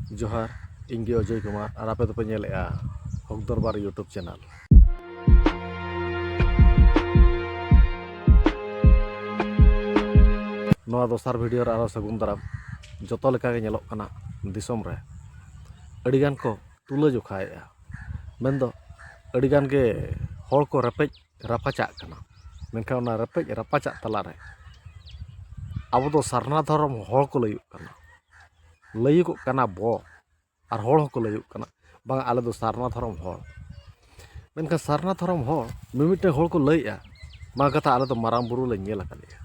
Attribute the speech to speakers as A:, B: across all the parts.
A: जोहार इंगे अजय कुमार और आपे दोपे नेलेआ हक दरबार यूट्यूब चैनल। नवा दोसार वीडियो रे आरो सगुन दाराम जतो लेका गे नेलोक कना दिसोम रे अडिगान को तुला जोखाएआ मेनदो अडिगान गे हर को रपेज रापाचाक कना मेनखा ओना रपेज रापाचाक तला रे आबो दो सारना धर्म हर को लयुक कना लयुक कना बो और हर को लयुक कना बांग आले दो सारना धर्म हर मेनखा सारना धर्म हर मिमिटे हर को लइआ मा कथा आले दो मारांग बुरु ले नेल आकादेया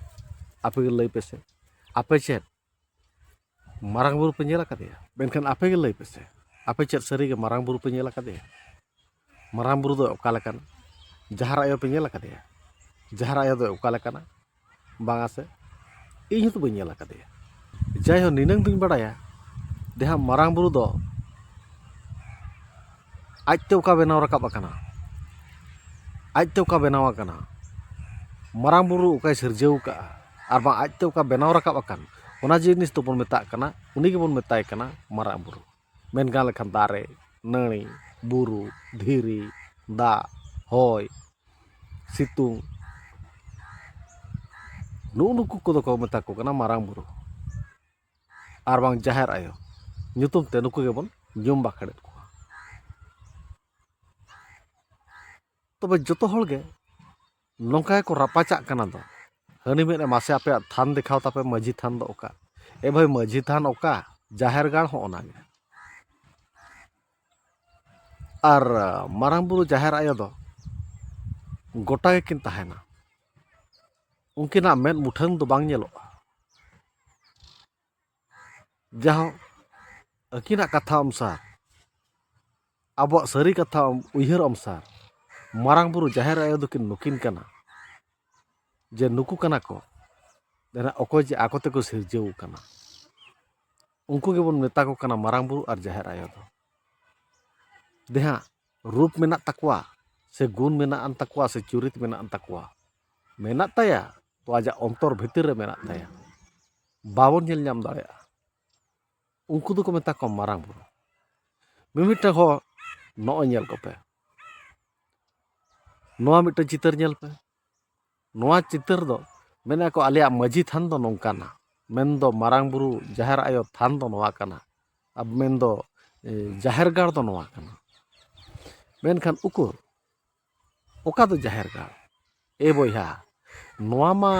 A: आपे गे लई पेसे आपे चेत मारांग बुरु पे नेल आकादेया मेनखान आपे गे लई पेसे आपे चेत सरी गे मारांग बुरु पे नेल आकादेया मारांग बुरु दो ओका लेकान जहार आयो पे नेल आकादेया जहार आयो दो ओका लेकाना बांगा से ᱤᱧ ᱦᱚᱸᱛᱚ ᱵᱟᱹᱧ ᱧᱮᱞ ᱟᱠᱟᱫᱮᱭᱟ ᱡᱟᱭᱦᱳᱠ ᱱᱤᱱᱟᱹᱝ ᱫᱩᱧ ᱵᱟᱲᱟᱭᱟ ᱡᱟᱦᱟᱸ ᱢᱟᱨᱟᱝ ᱵᱩᱨᱩ ᱫᱚ ᱟᱡᱛᱮ ᱚᱠᱟ ᱵᱮᱱᱟᱣ ᱨᱟᱠᱟᱵ ᱟᱠᱟᱱᱟ ᱟᱡᱛᱮ ᱚᱠᱟ ᱵᱮᱱᱟᱣ ᱟᱠᱟᱱᱟ ᱢᱟᱨᱟᱝ ᱵᱩᱨᱩ ᱚᱠᱟᱭ ᱥᱤᱨᱡᱟᱹᱣ ᱠᱟᱜᱼᱟ ᱟᱨ ᱵᱟᱝ ᱟᱡᱛᱮ ᱚᱠᱟ ᱵᱮᱱᱟᱣ ᱨᱟᱠᱟᱵ ᱟᱠᱟᱱ ᱚᱱᱟ ᱡᱤᱱᱤᱥ ᱫᱚᱵᱚᱱ ᱢᱮᱛᱟᱜ ᱠᱟᱱᱟ ᱩᱱᱤ ᱜᱮᱵᱚᱱ ᱢᱮᱛᱟᱭ ᱠᱟᱱᱟ ᱢᱟᱨᱟᱝ ᱵᱩᱨᱩ ᱢᱮᱱ ᱜᱟᱱ ᱞᱮᱠᱷᱟᱱ ᱫᱟᱨᱮ ᱱᱟᱹᱲᱤ ᱵᱩᱨᱩ ᱫᱷᱤᱨᱤ ᱫᱟᱜ ᱦᱚᱭ ᱥᱤᱛᱩᱝ नुकु को मेता को कना मारांग बुरु और बांग जाहेर आयो ᱧᱩᱛᱩᱢ ते नुकु गेबन ᱧᱩᱢ बाखड़ेत को तबे जतो हल गे नोंका को रापाचाक कना दो हनी मेने मासे आपे थान देखाव तापे माझी थान दो ओका ए भाई माझी थान ओका जाहेर गान हो ओना गे और मारांग बुरु जाहेर आयो दो गोटा गे किन ताहेना उनकिना मेद मुठन दो बांग नेलोआ जहाँ अकिना कथा अनुसार अब सारी कथा उयहर अनुसार मारांग बुरु जाहेर आयो दो किन नुकिन कना जे नुकु कना को देना अको जे आको ते को सिरजेउ कना उनको गेबन मेता को कना मारांग बुरु और जाहेर आयो दो देहा रूप मेना तकवा से गुण मेना अन तकवा से चुरित मेना अन तकवा मेना ताया तो आजा अंतर भितर रे मेना ताया बावन नेल नाम दाड़ेया उनको दो को मेता को मारांग बुरु मिमिटा हो नो नेल को पे नोआ मिटा चितर नेल पे नोआ चितर दो मेना को आलिया माझी थान दो नोंकाना मेन दो मारांग बुरु जाहेर आयो थान दो नोआ काना अब मेन दो जाहेर गाड़ दो नोआ काना मेनखान उकुर ओका दो जाहेर गाड़ ए बोया नोआ मा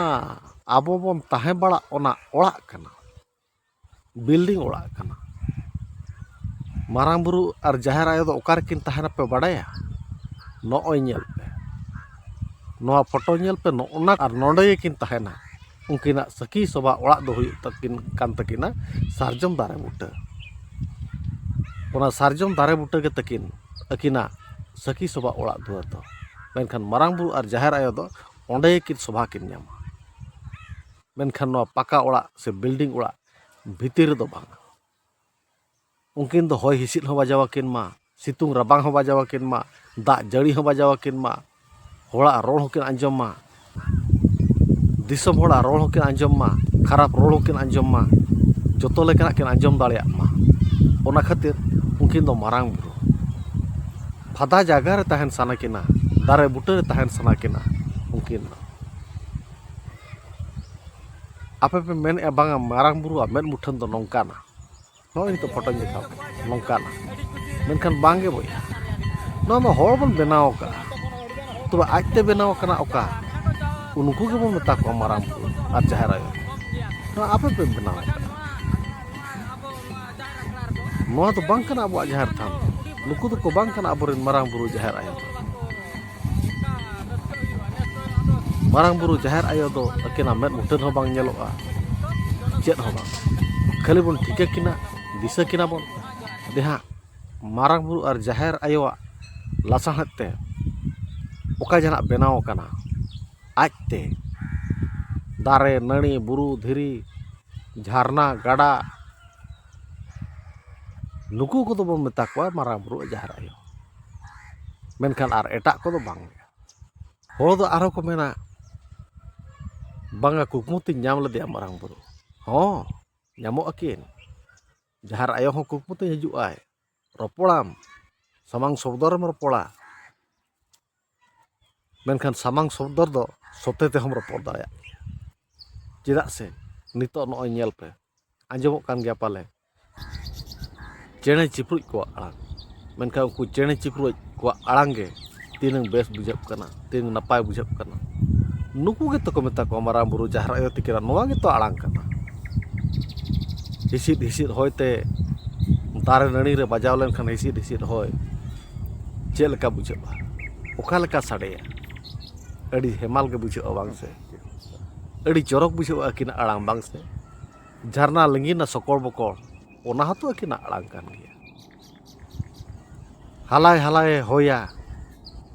A: आबो बोन ताहे बड़ा ओना ओड़ा काना बिल्डिंग ओड़ा काना मारांग बुरु और जाहेर आयो दो ओकार किन ताहेना पे बड़ाया नोय नेल पे नोआ फोटो नेल पे नोना और नोडे किन ताहेना उनकिना सखी सभा ओड़ा दो हुई तकिन कान तकिना सारजम दारे बुटा ओना सारजम दारे बुटा के तकिन अकिना सखी सभा ओड़ा दुआर दो मेनखान मारांग बुरु और जाहेर आयो दो ओंडे किन सभा किन न्यामा मेनखान नोआ पाका ओड़ा से बिल्डिंग ओड़ा भितिर दो बांग उनकिन दो होय हिसिल हो बाजावा किन मा सितुंग रबांग हो बाजावा किन मा दाग जड़ी हो बाजावा किन मा होड़ा रोड हो किन अंजम मा दिसम होड़ा रोड हो किन अंजम मा खराब रोड हो किन अंजम मा जतो लेकना किन अंजम दाड़िया मा ओना खातिर उनकिन दो मारांग बुरु फादा जागा रे तहन साना किना दारे बुटा रे तहन साना किना उनकिन आपे पे मेन ए बांगा मारांग बुरु आ मेन मुठन दो नोंकाना नोय तो फोटो देखाव नोंकाना मेनखान बांगे बोया नो मा होर बन बनाव का तो आजते बनाव कना ओका उनको के बन मेता को मारांग बुरु और जाहेर आयो नो आपे पे बनाव नो तो बांग कना अब जाहेर थान नुकु तो को बांग कना अबोरेन मारांग बुरु जाहेर आयो मारांग बुरु जाहेर आयो दो अकिना मेद मुठन हो बांग नेलोआ चेत हो बांग खाली बन ठिका किना दिशा किना बन देहा मारांग बुरु और जाहेर आयो लासाहते ओका जना बेनाव कना आजते दारे नड़ी बुरु धीरी झरना गाड़ा नुकु को तो बन मेता को मारांग बुरु जाहेर आयो मेनखान आर एटा को तो बांग हो दो आरो को मेना बांगा कुकमुती नाम लदिया मारांग बुरु हाँ नामो अकिन ᱡᱟᱦᱮᱨ ᱟᱭᱳ ᱦᱚᱸ ᱠᱩᱠᱢᱩ ᱛᱮ ᱦᱤᱡᱩᱜ ᱟᱭ, ᱨᱚᱯᱚᱲᱟᱢ, ᱥᱟᱢᱟᱝ ᱥᱚᱵᱫᱚᱨᱮᱢ ᱨᱚᱯᱚᱲᱟ, ᱢᱮᱱᱠᱷᱟᱱ ᱥᱟᱢᱟᱝ ᱥᱚᱵᱫᱚᱨ ᱫᱚ ᱥᱚᱛᱮ ᱛᱮᱦᱚᱸᱢ ᱨᱚᱯᱚᱲ ᱫᱟᱲᱮᱭᱟᱜ ᱜᱮᱭᱟ᱾ ᱪᱮᱫᱟᱜ ᱥᱮ ᱱᱤᱛᱚᱜ ᱱᱚᱜᱼᱚᱭ ᱧᱮᱞ ᱯᱮ, ᱟᱸᱡᱚᱢᱚᱜ ᱠᱟᱱ ᱜᱮᱭᱟ ᱯᱟᱞᱮ ᱪᱮᱬᱮ ᱪᱤᱯᱨᱩᱡ ᱠᱚᱣᱟᱜ ᱟᱲᱟᱝ, ᱢᱮᱱᱠᱷᱟᱱ ᱩᱱᱠᱩ ᱪᱮᱬᱮ ᱪᱤᱯᱨᱩᱡ ᱠᱚᱣᱟᱜ ᱟᱲᱟᱝ ᱜᱮ ᱛᱤᱱᱟᱹᱜ ᱵᱮᱥ ᱵᱩᱡᱷᱟᱹᱜ ᱠᱟᱱᱟ, ᱛᱤᱱᱟᱹᱜ ᱱᱟᱯᱟᱭ ᱵᱩᱡᱷᱟᱹᱜ ᱠᱟᱱᱟ, ᱱᱩᱠᱩ ᱜᱮᱛᱚ ᱠᱚ ᱢᱮᱛᱟ ᱠᱚᱣᱟ ᱢᱟᱨᱟᱝ ᱵᱩᱨᱩ ᱡᱟᱦᱮᱨ ᱟᱭᱳ ᱛᱤᱠᱤᱱᱟᱜ ᱱᱚᱣᱟ ᱜᱮᱛᱚ ᱟᱲᱟᱝ ᱠᱟᱱᱟ᱾ ᱦᱤᱸᱥᱤᱫ ᱦᱤᱸᱥᱤᱫ ᱦᱚᱭᱛᱮ ᱫᱟᱨᱮ ᱱᱟᱹᱲᱤ ᱨᱮ ᱵᱟᱡᱟᱣ ᱞᱮᱱᱠᱷᱟᱱ ᱦᱤᱸᱥᱤᱫ ᱦᱤᱸᱥᱤᱫ ᱦᱚᱭ ᱪᱮᱫ ᱞᱮᱠᱟ ᱵᱩᱡᱷᱟᱹᱜᱼᱟ, ᱚᱠᱟ ᱞᱮᱠᱟ ᱥᱟᱰᱮᱭᱟ, ᱟᱹᱰᱤ ᱦᱮᱢᱟᱞ ᱜᱮ ᱵᱩᱡᱷᱟᱹᱜᱼᱟ ᱵᱟᱝ ᱥᱮ, ᱟᱹᱰᱤ ᱪᱚᱨᱚᱠ ᱵᱩᱡᱷᱟᱹᱜᱼᱟ ᱟᱹᱠᱤᱱᱟᱜ ᱟᱲᱟᱝ ᱵᱟᱝ ᱥᱮ, ᱡᱷᱟᱨᱱᱟ ᱞᱤᱸᱜᱤᱱᱟ ᱥᱚᱠᱚᱲ ᱵᱚᱠᱚᱲ, ᱚᱱᱟ ᱦᱚᱸᱛᱚ ᱟᱹᱠᱤᱱᱟᱜ ᱟᱲᱟᱝ ᱠᱟᱱ ᱜᱮᱭᱟ᱾ ᱦᱟᱞᱟᱭ ᱦᱟᱞᱟᱭᱮ ᱦᱚᱭᱟ,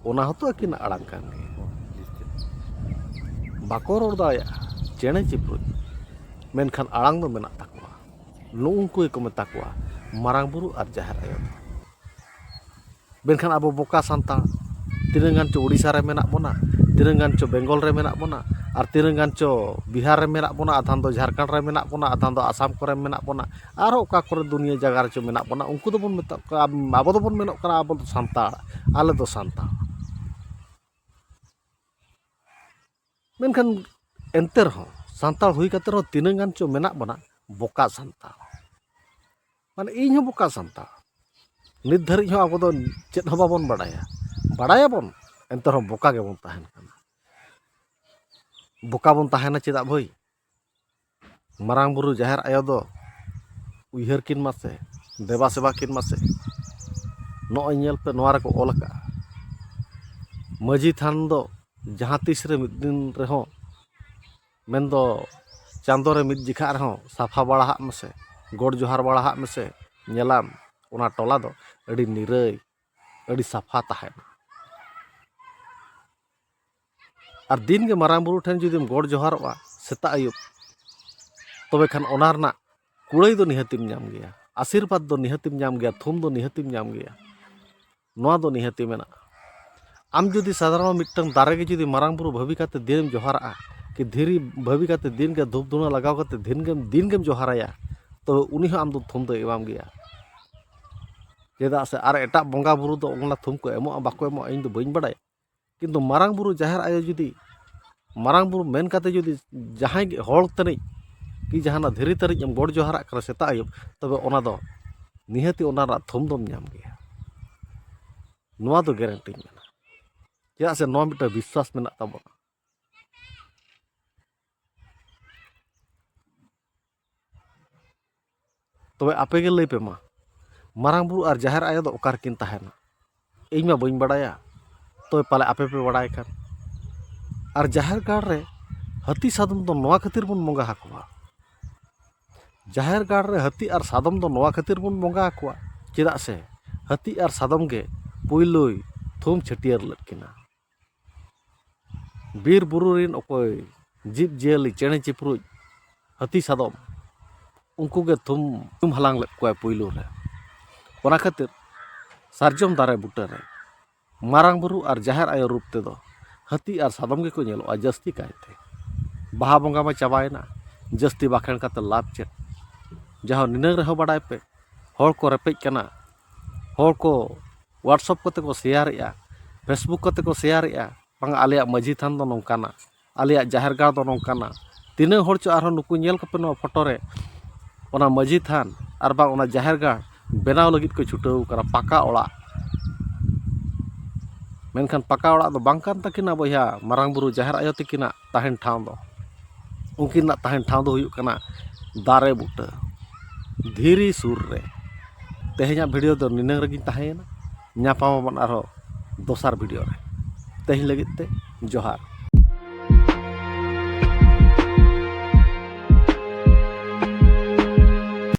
A: ᱚᱱᱟ ᱦᱚᱸᱛᱚ ᱟᱹᱠᱤᱱᱟᱜ ᱟᱲᱟᱝ ᱠᱟᱱ ᱜᱮᱭᱟ᱾ ᱵᱟᱠᱚ ᱨᱚᱲ ᱫᱟᱲᱮᱭᱟᱜᱼᱟ ᱪᱮᱬᱮ ᱪᱤᱯᱨᱩᱡ, ᱢᱮᱱᱠᱷᱟᱱ ᱟᱲᱟᱝ ᱫᱚ ᱢᱮᱱᱟᱜ ᱛᱟᱠᱚᱣᱟ᱾ ᱱᱩᱜᱼᱩᱝᱠᱩ ᱜᱮᱠᱚ ᱢᱮᱛᱟ ᱠᱚᱣᱟ ᱢᱟᱨᱟᱝ ᱵᱩᱨᱩ ᱟᱨ ᱡᱟᱦᱮᱨ ᱟᱭᱳ ᱫᱚ᱾ ᱢᱮᱱᱠᱷᱟᱱ ᱟᱵᱚ ᱵᱚᱠᱟ ᱥᱟᱱᱛᱟᱲ ᱛᱤᱱᱟᱹᱜ ᱜᱟᱱ ᱪᱚ ᱩᱲᱤᱥᱥᱟ ᱨᱮ ᱢᱮᱱᱟᱜ ᱵᱚᱱᱟ, ᱛᱤᱱᱟᱹᱜ ᱜᱟᱱ ᱪᱚ ᱵᱮᱝᱜᱚᱞ ᱨᱮ ᱢᱮᱱᱟᱜ ᱵᱚᱱᱟ, ᱟᱨ ᱛᱤᱱᱟᱹᱜ ᱜᱟᱱ ᱪᱚ ᱵᱤᱦᱟᱨ ᱨᱮ ᱢᱮᱱᱟᱜ ᱵᱚᱱᱟ, ᱟᱫᱷᱟᱱ ᱫᱚ ᱡᱷᱟᱲᱠᱷᱚᱸᱰ ᱨᱮ ᱢᱮᱱᱟᱜ ᱵᱚᱱᱟ, ᱟᱫᱷᱟᱱ ᱫᱚ ᱟᱥᱟᱢ ᱠᱚᱨᱮ ᱢᱮᱱᱟᱜ ᱵᱚᱱᱟ, ᱟᱨᱦᱚᱸ ᱚᱠᱟ ᱠᱚᱨᱮ ᱫᱩᱱᱤᱭᱟᱹ ᱡᱟᱭᱜᱟ ᱨᱮᱪᱚ ᱢᱮᱱᱟᱜ ᱵᱚᱱᱟ᱾ ᱩᱱᱠᱩ ᱫᱚᱵᱚᱱ ᱢᱮᱛᱟᱜ ᱠᱚᱣᱟ, ᱟᱵᱚ ᱫᱚᱵᱚᱱ ᱢᱮᱱᱚᱜ ᱠᱟᱱᱟ ᱟᱵᱚ ᱫᱚ ᱥᱟᱱᱛᱟᱲ, ᱟᱞᱮ ᱫᱚ ᱥᱟᱱᱛᱟᱲ᱾ ᱢᱮᱱᱠᱷᱟᱱ ᱮᱱᱛᱮ ᱨᱮᱦᱚᱸ ᱥᱟᱱᱛᱟᱲ ᱦᱩᱭ ᱠᱟᱛᱮ ᱨᱮᱦᱚᱸ ᱛᱤᱱᱟᱹᱜ ᱜᱟᱱ ᱪᱚ ᱢᱮᱱᱟᱜ ᱵᱚᱱᱟ ᱵᱚᱠᱟ ᱥᱟᱱᱛᱟᱲ, ᱢᱟᱱᱮ ᱤᱧ ᱦᱚᱸ ᱵᱚᱠᱟ ᱥᱟᱱᱛᱟᱲ᱾ ᱱᱤᱛ ᱫᱷᱟᱹᱨᱤᱡ ᱦᱚᱸ ᱟᱵᱚ ᱫᱚ ᱪᱮᱫ ᱦᱚᱸ ᱵᱟᱵᱚᱱ ᱵᱟᱲᱟᱭᱟ, ᱵᱟᱲᱟᱭᱟᱵᱚᱱ ᱮᱱᱛᱮ ᱨᱮᱦᱚᱸ ᱵᱚᱠᱟ ᱜᱮᱵᱚᱱ ᱛᱟᱦᱮᱱ ᱠᱟᱱᱟ᱾ ᱵᱚᱠᱟ ᱵᱚᱱ ᱛᱟᱦᱮᱱᱟ ᱪᱮᱫᱟᱜ ᱵᱷᱟᱹᱭ? ᱢᱟᱨᱟᱝ ᱵᱩᱨᱩ ᱡᱟᱦᱮᱨ ᱟᱭᱳ ᱫᱚ ᱩᱭᱦᱟᱹᱨ ᱠᱤᱱ ᱢᱟᱥᱮ, ᱫᱮᱵᱟ ᱥᱮᱵᱟ ᱠᱤᱱ ᱢᱟᱥᱮ᱾ ᱱᱚᱜᱼᱚᱭ ᱧᱮᱞ ᱯᱮ, ᱱᱚᱣᱟ ᱨᱮᱠᱚ ᱚᱞ ᱟᱠᱟᱜᱼᱟ, ᱢᱟᱺᱡᱷᱤ ᱛᱷᱟᱱ ᱫᱚ ᱡᱟᱦᱟᱸ ᱛᱤᱥ ᱨᱮ ᱢᱤᱫ ᱫᱤᱱ ᱨᱮᱦᱚᱸ, ᱢᱮᱱᱫᱚ ᱪᱟᱸᱫᱳ ᱨᱮ ᱢᱤᱫ ᱡᱚᱠᱷᱟ ᱨᱮᱦᱚᱸ ᱥᱟᱯᱷᱟ ᱵᱟᱲᱟᱦᱟᱜ ᱢᱮᱥᱮ, ᱜᱚᱰ ᱡᱚᱦᱟᱨ ᱵᱟᱲᱟᱦᱟᱜ ᱢᱮᱥᱮ, ᱧᱮᱞᱟᱢ ᱚᱱᱟ ᱴᱚᱞᱟ ᱫᱚ ᱟᱹᱰᱤ ᱱᱤᱨᱟᱹᱭ, ᱟᱹᱰᱤ ᱥᱟᱯᱷᱟ ᱛᱟᱦᱮᱱᱟ᱾ ᱟᱨ ᱫᱤᱱᱜᱮ ᱢᱟᱨᱟᱝ ᱵᱩᱨᱩ ᱴᱷᱮᱱ ᱡᱩᱫᱤᱢ ᱜᱚᱰ ᱡᱚᱦᱟᱨᱚᱜᱼᱟ ᱥᱮᱛᱟᱜ ᱟᱹᱭᱩᱵ, ᱛᱚᱵᱮ ᱠᱷᱟᱱ ᱚᱱᱟ ᱨᱮᱱᱟᱜ ᱠᱩᱲᱟᱹᱭ ᱫᱚ ᱱᱤᱦᱟᱹᱛᱤᱢ ᱧᱟᱢ ᱜᱮᱭᱟ, ᱟᱥᱤᱨᱵᱟᱫᱽ ᱫᱚ ᱱᱤᱦᱟᱹᱛᱤᱢ ᱧᱟᱢ ᱜᱮᱭᱟ, ᱛᱷᱩᱢ ᱫᱚ ᱱᱤᱦᱟᱹᱛᱤᱢ ᱧᱟᱢ ᱜᱮᱭᱟ᱾ ᱱᱚᱣᱟ ᱫᱚ ᱱᱤᱦᱟᱹᱛᱤ ᱢᱮᱱᱟᱜᱼᱟ᱾ ᱟᱢ ᱡᱩᱫᱤ ᱥᱟᱫᱷᱟᱨᱚᱱ ᱢᱤᱫᱴᱟᱝ ᱫᱟᱨᱮ ᱜᱮ ᱡᱩᱫᱤ ᱢᱟᱨᱟᱝ ᱵᱩᱨᱩ ᱵᱷᱟᱹᱵᱤ ᱠᱟᱛᱮ ᱫᱤᱱᱮᱢ ᱡᱚᱦᱟᱨᱟᱜᱼᱟ, ᱠᱤ ᱫᱷᱤᱨᱤ ᱵᱷᱟᱹᱵᱤ ᱠᱟᱛᱮ ᱫᱤᱱᱜᱮ ᱫᱷᱩᱯ ᱫᱷᱩᱬᱟᱹ ᱞᱟᱜᱟᱣ ᱠᱟᱛᱮ ᱫᱤᱱᱜᱮᱢ ᱡᱚᱦᱟᱨᱟᱭᱟ, ᱛᱚ ᱩᱱᱤ ᱦᱚᱸ ᱟᱢ ᱫᱚ ᱛᱷᱩᱢ ᱫᱚᱭ ᱮᱢᱟᱢ ᱜᱮᱭᱟ᱾ ᱪᱮᱫᱟᱜ ᱥᱮ ᱟᱨ ᱮᱴᱟᱜ ᱵᱚᱸᱜᱟ ᱵᱩᱨᱩ ᱫᱚ ᱚᱱᱟ ᱛᱷᱩᱢ ᱠᱚ ᱮᱢᱚᱜᱼᱟ ᱵᱟᱠᱚ ᱮᱢᱚᱜᱼᱟ ᱤᱧ ᱫᱚ ᱵᱟᱹᱧ ᱵᱟᱲᱟᱭᱟ, ᱠᱤᱱᱛᱩ ᱢᱟᱨᱟᱝ ᱵᱩᱨᱩ ᱡᱟᱦᱮᱨ ᱟᱭᱳ ᱡᱩᱫᱤ ᱢᱟᱨᱟᱝ ᱵᱩᱨᱩ ᱢᱮᱱ ᱠᱟᱛᱮ ᱡᱩᱫᱤ ᱡᱟᱦᱟᱸᱭ ᱜᱮ ᱦᱚᱲ ᱛᱟᱹᱱᱤᱡ ᱠᱤ ᱡᱟᱦᱟᱱᱟᱜ ᱫᱷᱤᱨᱤ ᱛᱟᱹᱱᱤᱡ ᱮᱢ ᱜᱚᱰ ᱡᱚᱦᱟᱨᱟᱜ ᱠᱟᱱᱟ ᱥᱮᱛᱟᱜ ᱟᱹᱭᱩᱵ, ᱛᱚᱵᱮ ᱚᱱᱟ ᱫᱚ ᱱᱤᱦᱟᱹᱛᱤ ᱚᱱᱟ ᱨᱮᱱᱟᱜ ᱛᱷᱩᱢ ᱫᱚᱢ ᱧᱟᱢ ᱜᱮᱭᱟ᱾ ᱱᱚᱣᱟ ᱫᱚ গ্যারান্টিᱧ ᱢᱮᱱᱟ, ᱪᱮᱫᱟᱜ ᱥᱮ ᱱᱚᱣᱟ ᱢᱤᱫᱴᱟᱝ ᱵᱤᱥᱥᱟᱥ ᱢᱮᱱᱟᱜ ᱛᱟᱵᱚᱱᱟ᱾ ᱛᱚᱵᱮ ᱟᱯᱮᱜᱮ ᱞᱟᱹᱭ ᱯᱮ ᱢᱟ, ᱢᱟᱨᱟᱝ ᱵᱩᱨᱩ ᱟᱨ ᱡᱟᱦᱮᱨ ᱟᱭᱳ ᱫᱚ ᱚᱠᱟ ᱨᱮᱠᱤᱱ ᱛᱟᱦᱮᱱᱟ? ᱤᱧ ᱢᱟ ᱵᱟᱹᱧ ᱵᱟᱲᱟᱭᱟ, ᱛᱚᱵᱮ ᱯᱟᱞᱮ ᱟᱯᱮ ᱯᱮ ᱵᱟᱲᱟᱭ ᱠᱷᱟᱱ᱾ ᱟᱨ ᱡᱟᱦᱮᱨ ᱜᱟᱲ ᱨᱮ ᱦᱟᱹᱛᱤ ᱥᱟᱫᱚᱢ ᱫᱚ ᱱᱚᱣᱟ ᱠᱷᱟᱹᱛᱤᱨ ᱵᱚᱱ ᱵᱚᱸᱜᱟ ᱟᱠᱚᱣᱟ, ᱡᱟᱦᱮᱨ ᱜᱟᱲ ᱨᱮ ᱦᱟᱹᱛᱤ ᱟᱨ ᱥᱟᱫᱚᱢ ᱫᱚ ᱱᱚᱣᱟ ᱠᱷᱟᱹᱛᱤᱨ ᱵᱚᱱ ᱵᱚᱸᱜᱟ ᱟᱠᱚᱣᱟ, ᱪᱮᱫᱟᱜ ᱥᱮ ᱦᱟᱹᱛᱤ ᱟᱨ ᱥᱟᱫᱚᱢ ᱜᱮ ᱯᱩᱭᱞᱳᱭ ᱛᱷᱩᱢ ᱪᱷᱟᱹᱴᱭᱟᱹᱨ ᱞᱮᱫ ᱠᱤᱱᱟ᱾ ᱵᱤᱨ ᱵᱩᱨᱩ ᱨᱮᱱ ᱚᱠᱚᱭ ᱡᱤᱵᱽᱼᱡᱤᱭᱟᱹᱞᱤ ᱪᱮᱬᱮ ᱪᱤᱯᱨᱩᱡ, ᱦᱟᱹᱛᱤ ᱥᱟᱫᱚᱢ, ᱩᱱᱠᱩ ᱜᱮ ᱛᱷᱩᱢ ᱦᱟᱞᱟᱝ ᱞᱮᱫ ᱠᱚᱣᱟᱭ ᱯᱩᱭᱞᱳ ᱨᱮ᱾ ᱚᱱᱟ ᱠᱷᱟᱹᱛᱤᱨ ᱥᱟᱨᱡᱚᱢ ᱫᱟᱨᱮ ᱵᱩᱴᱟᱹᱨᱮ ᱢᱟᱨᱟᱝ ᱵᱩᱨᱩ ᱟᱨ ᱡᱟᱦᱮᱨ ᱟᱭᱳ ᱨᱩᱯ ᱛᱮᱫᱚ ᱦᱟᱹᱛᱤ ᱟᱨ ᱥᱟᱫᱚᱢ ᱜᱮᱠᱚ ᱧᱮᱞᱚᱜᱼᱟ ᱡᱟᱹᱥᱛᱤ ᱠᱟᱭᱛᱮ᱾ ᱵᱟᱦᱟ ᱵᱚᱸᱜᱟ ᱢᱟ ᱪᱟᱵᱟᱭᱮᱱᱟ, ᱡᱟᱹᱥᱛᱤ ᱵᱟᱠᱷᱮᱲ ᱠᱟᱛᱮ ᱞᱟᱵᱷ ᱪᱮᱫ? ᱡᱟᱦᱟᱸ ᱱᱤᱱᱟᱹᱜ ᱨᱮᱦᱚᱸ ᱵᱟᱰᱟᱭ ᱯᱮ, ᱦᱚᱲ ᱠᱚ ᱨᱮᱯᱮᱡ ᱠᱟᱱᱟ, ᱦᱚᱲ ᱠᱚ ᱦᱳᱣᱟᱴᱥᱮᱯ ᱠᱚᱛᱮ ᱠᱚ ᱥᱮᱭᱟᱨᱮᱜᱼᱟ, ᱯᱷᱮᱥᱵᱩᱠ ᱠᱚᱛᱮ ᱠᱚ ᱥᱮᱭᱟᱨᱮᱜᱼᱟ, ᱵᱟᱝ ᱟᱞᱮᱭᱟᱜ ᱢᱟᱺᱡᱷᱤ ᱛᱷᱟᱱ ᱫᱚ ᱱᱚᱝᱠᱟᱱᱟ, ᱟᱞᱮᱭᱟᱜ ᱡᱟᱦᱮᱨ ᱜᱟᱲ ᱫᱚ ᱱᱚᱝᱠᱟᱱᱟ᱾ ᱛᱤᱱᱟᱹᱜ ᱦᱚᱲ ᱪᱚ ᱟᱨᱦᱚᱸ ᱱᱩᱠᱩ ᱧᱮᱞ ᱠᱚᱯᱮ ᱱᱚᱣᱟ ᱯᱷᱳᱴᱳ ᱨᱮ, ᱚᱱᱟ ᱢᱟᱺᱡᱷᱤ ᱛᱷᱟᱱ ᱟᱨ ᱵᱟᱝ ᱚᱱᱟ ᱡᱟᱦᱮᱨ ᱜᱟᱲ ᱵᱮᱱᱟᱣ ᱞᱟᱹᱜᱤᱫ ᱠᱚ ᱪᱷᱩᱴᱟᱹᱣ ᱠᱟᱱᱟ, ᱯᱟᱠᱟ ᱚᱲᱟᱜ᱾ ᱢᱮᱱᱠᱷᱟᱱ ᱯᱟᱠᱟ ᱚᱲᱟᱜ ᱫᱚ ᱵᱟᱝ ᱠᱟᱱ ᱛᱟᱹᱠᱤᱱᱟ ᱵᱚᱭᱦᱟ ᱢᱟᱨᱟᱝ ᱵᱩᱨᱩ ᱡᱟᱦᱮᱨ ᱟᱭᱳ ᱛᱟᱹᱠᱤᱱᱟᱜ ᱛᱟᱦᱮᱱ ᱴᱷᱟᱶ ᱫᱚ᱾ ᱩᱱᱠᱤᱱᱟᱜ ᱛᱟᱦᱮᱱ ᱴᱷᱟᱶ ᱫᱚ ᱦᱩᱭᱩᱜ ᱠᱟᱱᱟ ᱫᱟᱨᱮ ᱵᱩᱴᱟᱹ, ᱫᱷᱤᱨᱤ ᱥᱩᱨ ᱨᱮ᱾ ᱛᱮᱦᱮᱧᱟᱜ ᱵᱷᱤᱰᱤᱭᱳ ᱫᱚ ᱱᱤᱱᱟᱹᱜ ᱨᱮᱜᱤᱧ ᱛᱟᱦᱮᱸᱭᱮᱱᱟ, ᱧᱟᱯᱟᱢᱟᱵᱚᱱ ᱟᱨᱦᱚᱸ ᱫᱚᱥᱟᱨ ᱵᱷᱤᱰᱤᱭᱳ ᱨᱮ᱾ ᱛᱮᱦᱮᱧ ᱞᱟᱹᱜᱤᱫ ᱛᱮ ᱡᱚᱦᱟᱨ᱾